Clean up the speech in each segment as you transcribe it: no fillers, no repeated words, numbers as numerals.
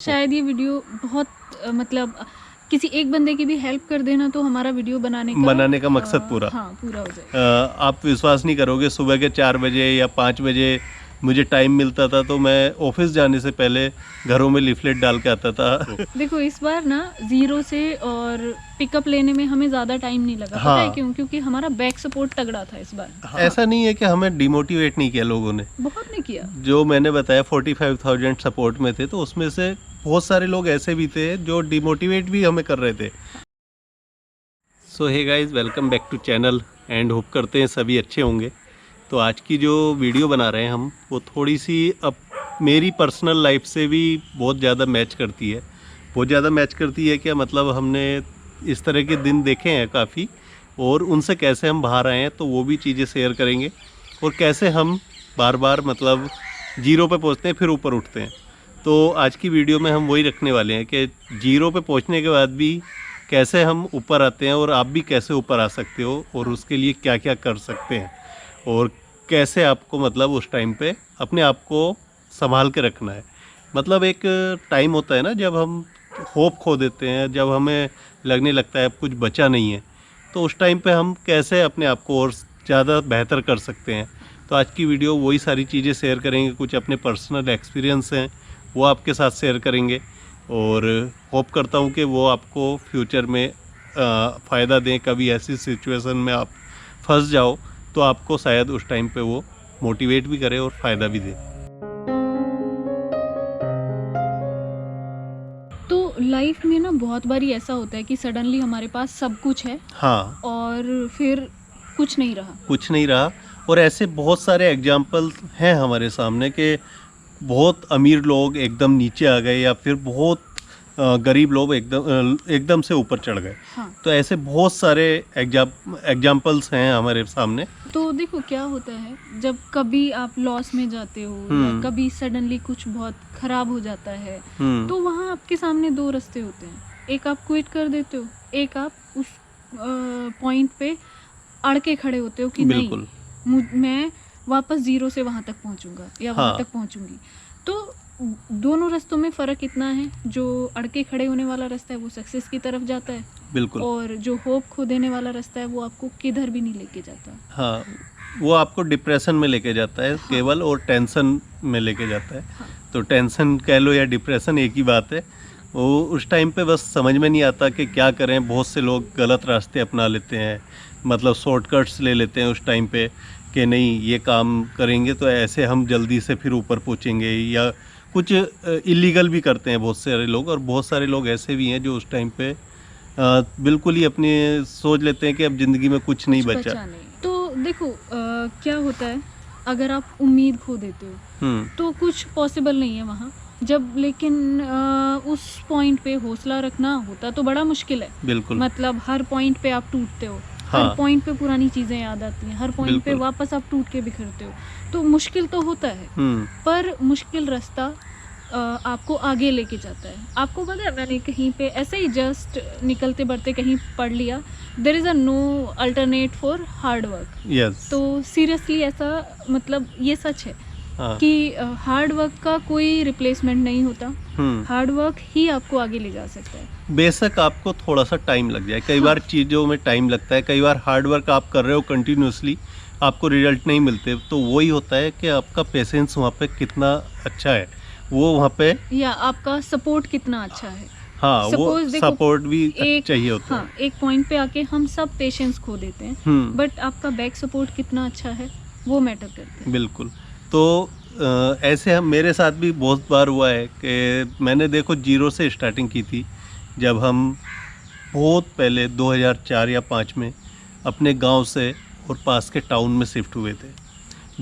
शायद ये वीडियो बहुत मतलब किसी एक बंदे की भी हेल्प कर देना तो हमारा वीडियो बनाने का मकसद पूरा। हाँ पूरा हो जाएगा। आप विश्वास नहीं करोगे, सुबह के 4 बजे या 5 बजे मुझे टाइम मिलता था तो मैं ऑफिस जाने से पहले घरों में लीफलेट डाल के आता था। देखो इस बार ना 0 से और पिकअप लेने में हमें ज़्यादा टाइम नहीं लगा। पता है क्यों? क्योंकि हमारा बैक सपोर्ट तगड़ा था इस बार। ऐसा नहीं है कि हमें डिमोटिवेट नहीं किया लोगों ने, बहुत ने किया। जो मैंने बताया 45,000 सपोर्ट में थे, तो उसमें से बहुत सारे लोग ऐसे भी थे जो डिमोटिवेट भी हमें कर रहे थे। So hey guys, welcome back to channel and hope करते हैं सभी अच्छे होंगे। तो आज की जो वीडियो बना रहे हैं हम, वो थोड़ी सी अब मेरी पर्सनल लाइफ से भी बहुत ज़्यादा मैच करती है। बहुत ज़्यादा मैच करती है क्या मतलब, हमने इस तरह के दिन देखे हैं काफ़ी, और उनसे कैसे हम बाहर आए हैं तो वो भी चीज़ें शेयर करेंगे, और कैसे हम बार बार मतलब जीरो पे पहुंचते हैं फिर ऊपर उठते हैं। तो आज की वीडियो में हम वही रखने वाले हैं कि जीरो पे पहुंचने के बाद भी कैसे हम ऊपर आते हैं, और आप भी कैसे ऊपर आ सकते हो, और उसके लिए क्या क्या कर सकते हैं, और कैसे आपको मतलब उस टाइम पे अपने आप को संभाल के रखना है। मतलब एक टाइम होता है ना जब हम होप खो देते हैं, जब हमें लगने लगता है अब कुछ बचा नहीं है, तो उस टाइम पे हम कैसे अपने आप को और ज़्यादा बेहतर कर सकते हैं। तो आज की वीडियो वही सारी चीज़ें शेयर करेंगे, कुछ अपने पर्सनल एक्सपीरियंस हैं वो आपके साथ शेयर करेंगे, और होप करता हूँ कि वो आपको फ्यूचर में फ़ायदा दें। कभी ऐसी सिचुएशन में आप फंस जाओ तो आपको शायद उस टाइम पे वो मोटिवेट भी करे और फ़ायदा भी दे। तो लाइफ में ना बहुत बारी ऐसा होता है कि सडनली हमारे पास सब कुछ है हाँ, और फिर कुछ नहीं रहा। कुछ नहीं रहा। और ऐसे बहुत सारे एग्जाम्पल हैं हमारे सामने कि बहुत अमीर लोग एकदम नीचे आ गए, या फिर बहुत गरीब लोग एकदम से ऊपर चढ़ गए। हाँ। तो ऐसे बहुत सारे एग्जाम्पल्स हैं हमारे सामने। तो देखो क्या होता है, जब कभी आप लॉस में जाते हो या कभी सडनली कुछ बहुत खराब हो जाता है, तो वहाँ आपके सामने दो रास्ते होते हैं। एक आप क्विट कर देते हो, एक आप उस पॉइंट पे अड़ के खड़े होते हो कि नहीं, मैं वापस 0 से वहाँ तक पहुँचूंगा या वहाँ तक पहुँचूंगी। तो दोनों रास्तों में फ़र्क इतना है, जो अड़ के खड़े होने वाला रास्ता है वो सक्सेस की तरफ जाता है, बिल्कुल, और जो होप खो देने वाला रास्ता है वो आपको किधर भी नहीं लेके जाता। हाँ, वो आपको डिप्रेशन में लेके जाता है केवल, और टेंशन में लेके जाता है। तो टेंशन कह लो या डिप्रेशन एक ही बात है। वो उस टाइम पे बस समझ में नहीं आता कि क्या करें। बहुत से लोग गलत रास्ते अपना लेते हैं, मतलब शॉर्टकट्स ले लेते हैं उस टाइम पे कि नहीं ये काम करेंगे तो ऐसे हम जल्दी से फिर ऊपर पहुंचेंगे, या कुछ इलीगल भी करते हैं बहुत सारे लोग। और बहुत सारे लोग ऐसे भी हैं जो उस टाइम पे बिल्कुल ही अपने सोच लेते हैं कि अब ज़िंदगी में कुछ नहीं बचा। तो देखो क्या होता है, अगर आप उम्मीद खो देते हो तो कुछ पॉसिबल नहीं है वहाँ। जब लेकिन उस पॉइंट पे हौसला रखना होता तो बड़ा मुश्किल है। बिल्कुल, मतलब हर पॉइंट पे आप टूटते हो, हर पॉइंट पे पुरानी चीज़ें याद आती हैं, हर पॉइंट पे वापस आप टूट के बिखरते हो। तो मुश्किल तो होता है, पर मुश्किल रास्ता आपको आगे लेके जाता है। आपको पता है, मैंने कहीं पे ऐसे ही जस्ट निकलते बढ़ते कहीं पढ़ लिया, there is a no alternate for hard work. तो सीरियसली ऐसा मतलब ये सच है कि हार्ड वर्क का कोई रिप्लेसमेंट नहीं होता। हार्ड वर्क ही आपको आगे ले जा सकता है। बेशक आपको थोड़ा सा टाइम लग जाए, कई बार चीज़ों में टाइम लगता है, कई बार हार्ड वर्क आप कर रहे हो कंटिन्यूसली, आपको रिजल्ट नहीं मिलते, तो वही होता है कि आपका पेशेंस वहाँ पे कितना अच्छा है, वो वहाँ पे, या आपका सपोर्ट कितना अच्छा है। हाँ, वो सपोर्ट भी चाहिए होता है। एक पॉइंट पे आके हम सब पेशेंस खो देते हैं, बट आपका बैक सपोर्ट कितना अच्छा है वो मैटर करता है। बिल्कुल। तो ऐसे हम, मेरे साथ भी बहुत बार हुआ है कि मैंने देखो 0 से स्टार्टिंग की थी, जब हम बहुत पहले 2004 या 5 में अपने गांव से और पास के टाउन में शिफ्ट हुए थे।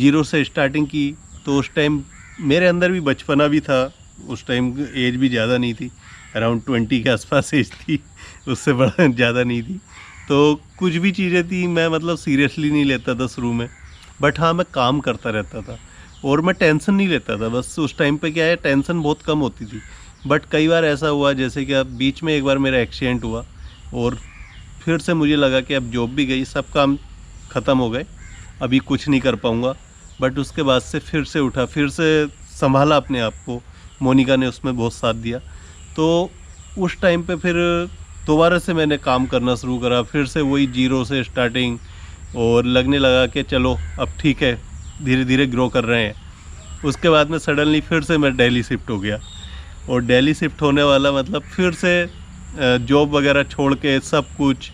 0 से स्टार्टिंग की, तो उस टाइम मेरे अंदर भी बचपना भी था। उस टाइम एज भी ज़्यादा नहीं थी, अराउंड 20 के आसपास एज थी, उससे बड़ा ज़्यादा नहीं थी। तो कुछ भी चीज़ें थी मैं मतलब सीरियसली नहीं लेता था शुरू में, बट हाँ, मैं काम करता रहता था और मैं टेंशन नहीं लेता था। बस उस टाइम पे क्या है, टेंशन बहुत कम होती थी। बट कई बार ऐसा हुआ, जैसे कि अब बीच में एक बार मेरा एक्सीडेंट हुआ, और फिर से मुझे लगा कि अब जॉब भी गई, सब काम ख़त्म हो गए, अभी कुछ नहीं कर पाऊँगा। बट उसके बाद से फिर से उठा, फिर से संभाला अपने आप को मोनिका ने उसमें बहुत साथ दिया। तो उस टाइम पे फिर दोबारा से मैंने काम करना शुरू करा, फिर से वही जीरो से स्टार्टिंग, और लगने लगा कि चलो अब ठीक है, धीरे धीरे ग्रो कर रहे हैं। उसके बाद में सडनली फिर से मैं दिल्ली शिफ्ट हो गया, और दिल्ली शिफ्ट होने वाला मतलब फिर से जॉब वगैरह छोड़ के सब कुछ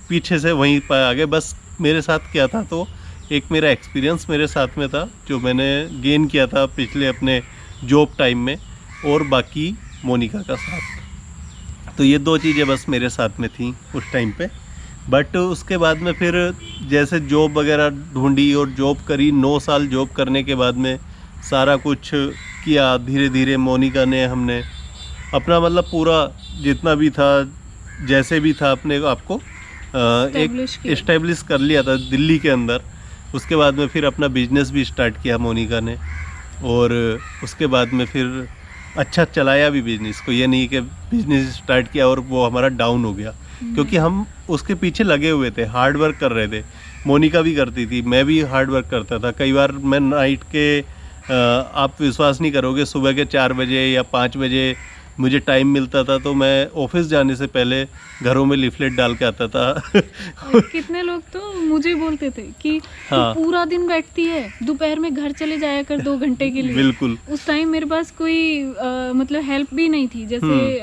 पीछे से वहीं पर आ गए। बस मेरे साथ क्या था, तो एक मेरा एक्सपीरियंस मेरे साथ में था जो मैंने गेन किया था पिछले अपने जॉब टाइम में, और बाकी मोनिका का साथ। तो ये दो चीज़ें बस मेरे साथ में थी उस टाइम पे। बट उसके बाद में फिर जैसे जॉब वगैरह ढूंढी और जॉब करी, 9 साल जॉब करने के बाद में सारा कुछ किया धीरे धीरे। मोनिका ने हमने अपना मतलब पूरा जितना भी था, जैसे भी था, अपने आपको एक इस्टेब्लिश कर लिया था दिल्ली के अंदर। उसके बाद में फिर अपना बिजनेस भी स्टार्ट किया मोनिका ने, और उसके बाद में फिर अच्छा चलाया भी बिजनेस को। ये नहीं कि बिजनेस स्टार्ट किया और वो हमारा डाउन हो गया, क्योंकि हम उसके पीछे लगे हुए थे, हार्ड वर्क कर रहे थे। मोनिका भी करती थी, मैं भी हार्ड वर्क करता था। कई बार मैं नाइट के आप विश्वास नहीं करोगे, सुबह के 4 बजे या 5 बजे मुझे टाइम मिलता था, तो मैं ऑफिस जाने से पहले घरों में लिफलेट डाल के आता था। कितने लोग तो मुझे बोलते थे कि हाँ। तू पूरा दिन बैठती है, दोपहर में घर चले जाया कर 2 घंटे के लिए। बिल्कुल। उस टाइम मेरे पास कोई मतलब हेल्प भी नहीं थी, जैसे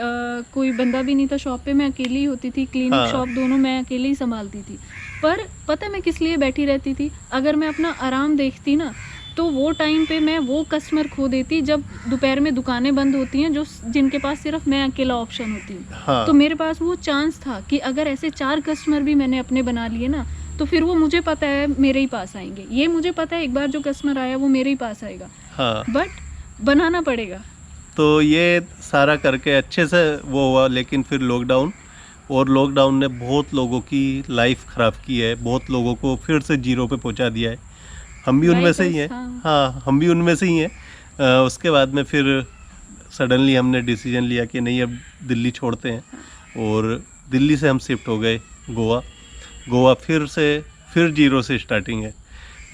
कोई बंदा भी नहीं था शॉप पे, मैं अकेली ही होती थी। क्लिनिक हाँ। शॉप दोनों मैं अकेले ही संभालती थी। पर पता मैं किस लिए बैठी रहती थी, अगर मैं अपना आराम देखती ना, तो वो टाइम पे मैं वो कस्टमर खो देती जब दोपहर में दुकानें बंद होती हैं, जो जिनके पास सिर्फ मैं अकेला ऑप्शन होती हूँ। हाँ। तो मेरे पास वो चांस था कि अगर ऐसे 4 कस्टमर भी मैंने अपने बना लिए ना, तो फिर वो मुझे पता है मेरे ही पास आएंगे। ये मुझे पता है एक बार जो कस्टमर आया वो मेरे ही पास आएगा। हाँ। बट बनाना पड़ेगा। तो ये सारा करके अच्छे से वो हुआ, लेकिन फिर लॉकडाउन, और लॉकडाउन ने बहुत लोगों की लाइफ ख़राब की है, बहुत लोगों को फिर से जीरो पे पहुंचा दिया है। हम भी उनमें से ही हैं। हाँ, हम भी उनमें से ही हैं। उसके बाद में फिर सडनली हमने डिसीजन लिया कि नहीं, अब दिल्ली छोड़ते हैं, और दिल्ली से हम शिफ्ट हो गए गोवा। फिर जीरो से स्टार्टिंग है।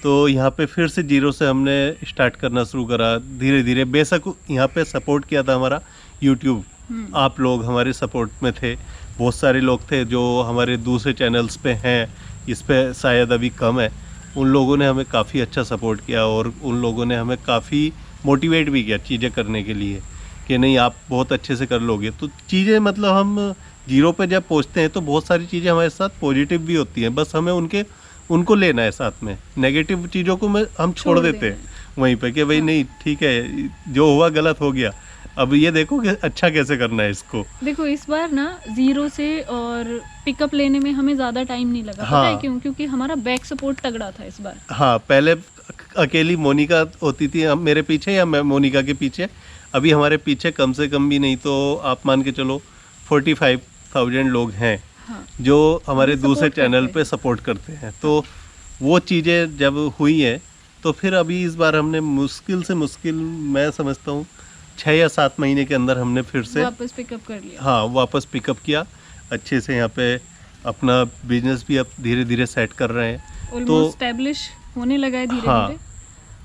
तो यहाँ पे फिर से जीरो से हमने स्टार्ट करना शुरू करा धीरे धीरे। बेशक यहाँ पे सपोर्ट किया था हमारा यूट्यूब, आप लोग हमारे सपोर्ट में थे। बहुत सारे लोग थे जो हमारे दूसरे चैनल्स पे हैं, इस पे शायद अभी कम है। उन लोगों ने हमें काफ़ी अच्छा सपोर्ट किया, और उन लोगों ने हमें काफ़ी मोटिवेट भी किया चीज़ें करने के लिए, कि नहीं आप बहुत अच्छे से कर लोगे। तो चीज़ें मतलब हम जीरो पे जब पहुंचते हैं तो बहुत सारी चीज़ें हमारे साथ पॉजिटिव भी होती हैं, बस हमें उनको लेना है साथ में। नेगेटिव चीज़ों को हम छोड़ देते हैं वहीं पे कि भाई नहीं ठीक है, जो हुआ गलत हो गया, अब ये देखो कि अच्छा कैसे करना है इसको। देखो इस बार ना जीरो से और पिकअप लेने में हमें ज़्यादा टाइम नहीं लगा। हाँ। पता है क्यों? क्योंकि हमारा बैक सपोर्ट तगड़ा था इस बार। हाँ, पहले अकेली मोनिका होती थी मेरे पीछे या मैं मोनिका के पीछे। अभी हमारे पीछे कम से कम भी नहीं तो आप मान के चलो 45,000 लोग हैं। हाँ। जो हमारे दूसरे चैनल पे सपोर्ट करते हैं। तो वो चीज़ें जब हुई हैं तो फिर अभी इस बार हमने मुश्किल से मुश्किल, मैं समझता हूँ 6 या 7 महीने के अंदर हमने फिर से वापस पिकअप कर लिया। हाँ, वापस पिकअप किया अच्छे से। यहाँ पे अपना बिजनेस भी अब धीरे धीरे सेट कर रहे हैं, तो एस्टेब्लिश होने लगा है धीरे धीरे।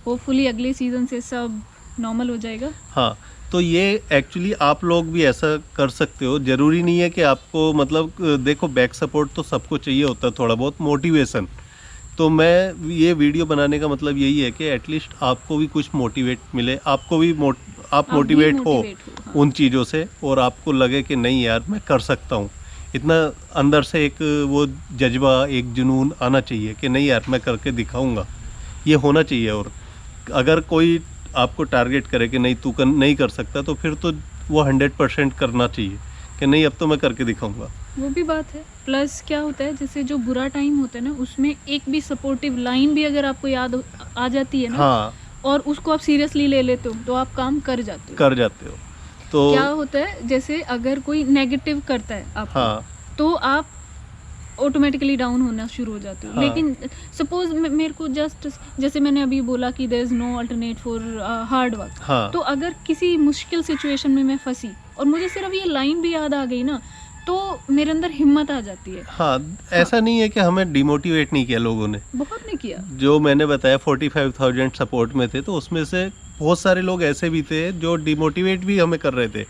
होपफुली अगले सीजन से सब नॉर्मल हो जाएगा। हाँ, तो ये एक्चुअली आप लोग भी ऐसा कर सकते हो। ज़रूरी नहीं है कि आपको, मतलब देखो बैक सपोर्ट तो सबको चाहिए होता है, थोड़ा बहुत मोटिवेशन। तो मैं ये वीडियो बनाने का मतलब यही है कि एटलीस्ट आपको भी कुछ मोटिवेट मिले, आपको भी आप मोटिवेट हो हाँ। उन चीज़ों से, और आपको लगे कि नहीं यार मैं कर सकता हूँ। इतना अंदर से एक वो जज्बा, एक जुनून आना चाहिए कि नहीं यार मैं करके दिखाऊंगा, ये होना चाहिए। और अगर कोई आपको टारगेट करे कि नहीं तू नहीं कर सकता, तो फिर तो वो 100% करना चाहिए कि नहीं अब तो मैं करके दिखाऊंगा। वो भी बात है। प्लस क्या होता है, जैसे जो बुरा टाइम होता है ना, उसमें एक भी सपोर्टिव लाइन भी अगर आपको याद आ जाती है ना, हाँ, और उसको आप सीरियसली ले लेते हो तो आप काम कर जाते हो। तो क्या होता है, जैसे अगर कोई नेगेटिव करता है आपको, हाँ, तो आप ऑटोमेटिकली डाउन होना शुरू हो जाते हो। हाँ। लेकिन सपोज मेरे को जस्ट जैसे मैंने अभी बोला कि there is no alternate for hard work. हाँ। तो अगर किसी मुश्किल सिचुएशन में मैं फंसी और मुझे सिर्फ ये लाइन भी याद आ गई ना, तो मेरे अंदर हिम्मत आ जाती है। हाँ, ऐसा नहीं है कि हमें डिमोटिवेट नहीं किया लोगों ने, बहुत नहीं किया। जो मैंने बताया 45,000 सपोर्ट में थे, तो उसमें से बहुत सारे लोग ऐसे भी थे जो डिमोटिवेट भी हमें कर रहे थे,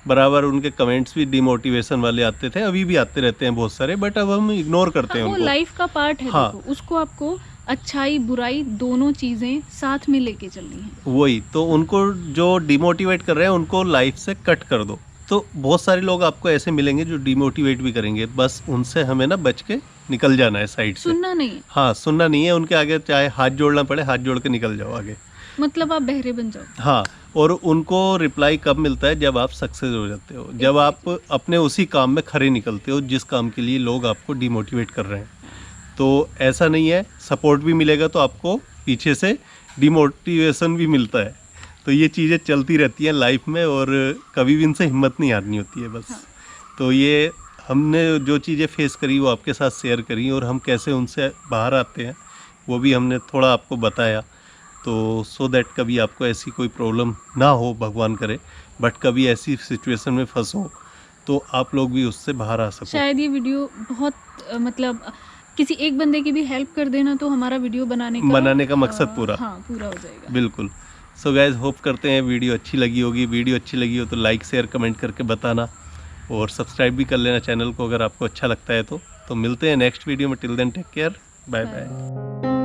बराबर उनके कमेंट्स भी डिमोटिवेशन वाले आते थे, अभी भी आते रहते हैं बहुत सारे, बट अब हम इग्नोर करते हैं वो उनको। लाइफ का पार्ट है। हाँ। देखो, उसको आपको अच्छाई बुराई दोनों चीजें साथ में लेके चलनी है। वही तो, उनको जो डिमोटिवेट कर रहे हैं उनको लाइफ से कट कर दो। तो बहुत सारे लोग आपको ऐसे मिलेंगे जो डिमोटिवेट भी करेंगे, बस उनसे हमें ना बच के निकल जाना है साइड से। सुनना नहीं है, हाँ, सुनना नहीं है उनके आगे, चाहे हाथ जोड़ना पड़े हाथ जोड़ के निकल जाओ आगे। मतलब आप बहरे बन जाओ। हाँ, और उनको रिप्लाई कब मिलता है, जब आप सक्सेस हो जाते हो, जब आप अपने उसी काम में खरे निकलते हो जिस काम के लिए लोग आपको डिमोटिवेट कर रहे हैं। तो ऐसा नहीं है, सपोर्ट भी मिलेगा तो आपको पीछे से डिमोटिवेशन भी मिलता है। तो ये चीज़ें चलती रहती हैं लाइफ में, और कभी भी इनसे हिम्मत नहीं हारनी होती है बस। हाँ। तो ये हमने जो चीज़ें फेस करी वो आपके साथ शेयर करी, और हम कैसे उनसे बाहर आते हैं वो भी हमने थोड़ा आपको बताया। तो सो दैट कभी आपको ऐसी कोई प्रॉब्लम ना हो, भगवान करे, बट कभी ऐसी सिचुएशन में फंसो तो आप लोग भी उससे बाहर आ सको। शायद ये वीडियो बहुत मतलब किसी एक बंदे की भी हेल्प कर देना तो हमारा वीडियो बनाने का मकसद पूरा। हाँ, पूरा हो जाएगा। बिल्कुल। सो गाइज, होप करते हैं वीडियो अच्छी लगी होगी। वीडियो अच्छी लगी हो तो लाइक शेयर कमेंट करके बताना, और सब्सक्राइब भी कर लेना चैनल को अगर आपको अच्छा लगता है तो मिलते हैं नेक्स्ट वीडियो में। Till then take care, bye bye.